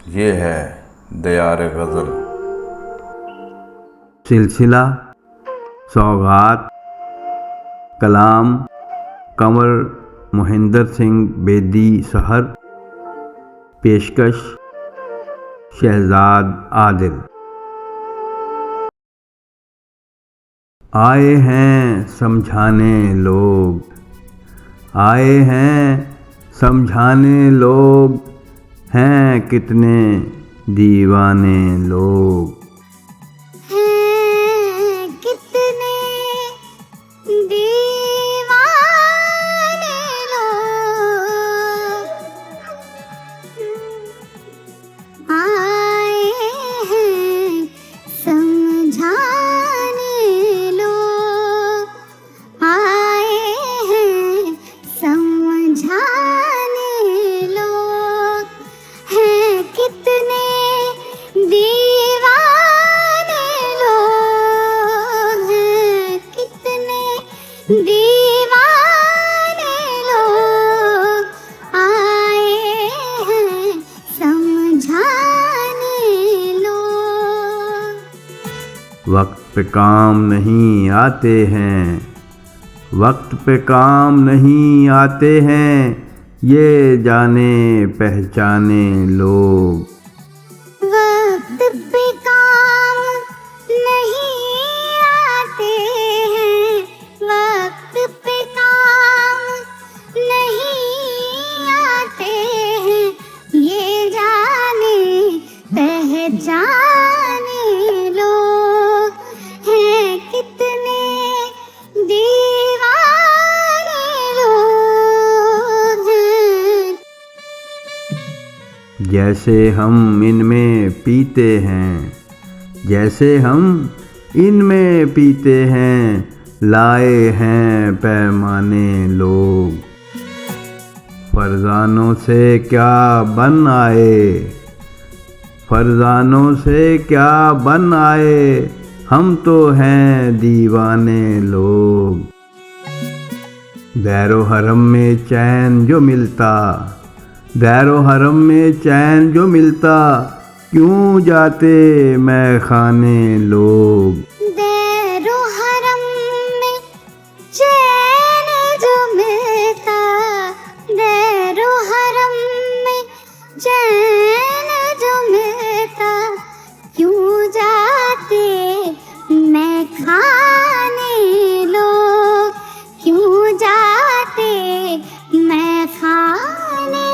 ये है दयार गज़ल। सिलसिला, सौगात, कलाम कंवर मोहिंदर सिंह बेदी सहर, पेशकश शहजाद आदिल। आए हैं समझाने लोग, आए हैं समझाने लोग, हैं कितने दीवाने लोग। हैं कितने दीवाने लोग, आए हैं समझाने लोग, आए हैं समझाने लोग, हैं कितने दीवाने लोग, हैं कितने दीवाने लोग, आए हैं समझाने लोग। वक्त पे काम नहीं आते हैं, वक्त पे काम नहीं आते हैं, ये जाने पहचाने लोग। वक्त पे काम नहीं आते हैं, वक्त पे काम नहीं आते हैं, ये जाने पहचाने लोग, हैं कितने दीवाने लोग हैं। जैसे हम इनमें पीते हैं, जैसे हम इनमें पीते हैं, लाए हैं पैमाने लोग। फरजानों से क्या बन आए, फरजानों से क्या बन आए, हम तो हैं दीवाने लोग। दैरो हरम में चैन जो मिलता, दैरो हरम में चैन जो मिलता, क्यों जाते मैं खाने लोग। दैरो हरम में चैन जो मिलता, दैरो हरम में चैन जो मिलता, क्यों जाते मैं खाने लोग, क्यों जाते मैं खाने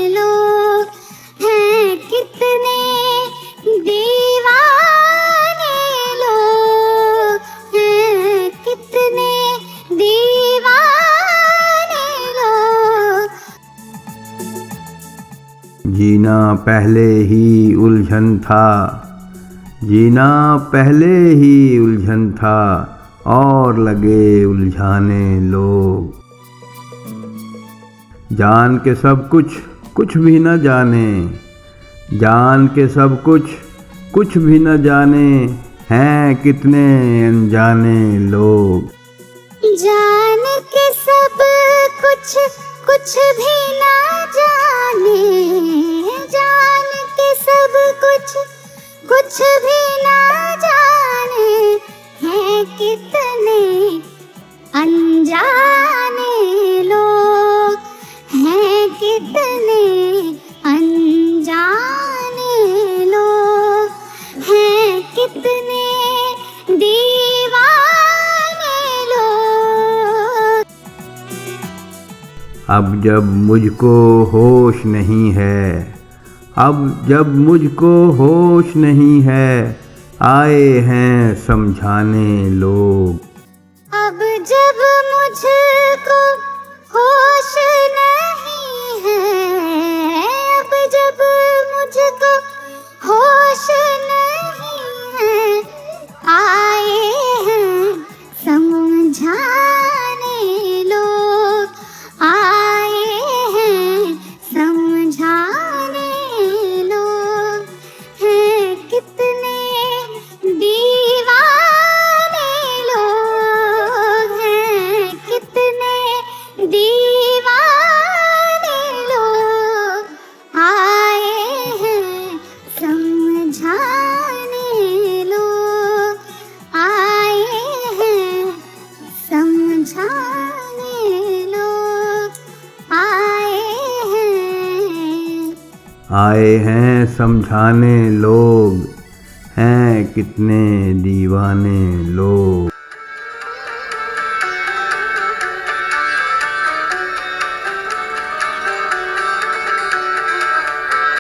लोग, हैं कितने दीवाने लोग, हैं कितने दीवाने लोग। जीना पहले ही उलझन था, जीना पहले ही उलझन था, और लगे उलझाने लोग। जान के सब कुछ कुछ भी न जाने, जान के सब कुछ भी न जाने, हैं कितने अनजाने लोग। जान के सब कुछ कुछ भी ना जाने, जान के सब कुछ कुछ भी ना जाने, हैं कितने अनजाने लोग, हैं कितने अनजाने लोग, हैं कितने दीवाने लोग। अब जब मुझको होश नहीं है, अब जब मुझको होश नहीं है, आए हैं समझाने लोग। अब जब मुझको होश नहीं है, अब जब मुझको होश नहीं है, आए हैं समझाने लोग, आए हैं समझाने लोग, हैं कितने दीवाने लोग, हैं कितने दीवाने लोग, आए हैं समझाने लोग आए हैं। आए हैं समझाने लोग, हैं कितने दीवाने लोग।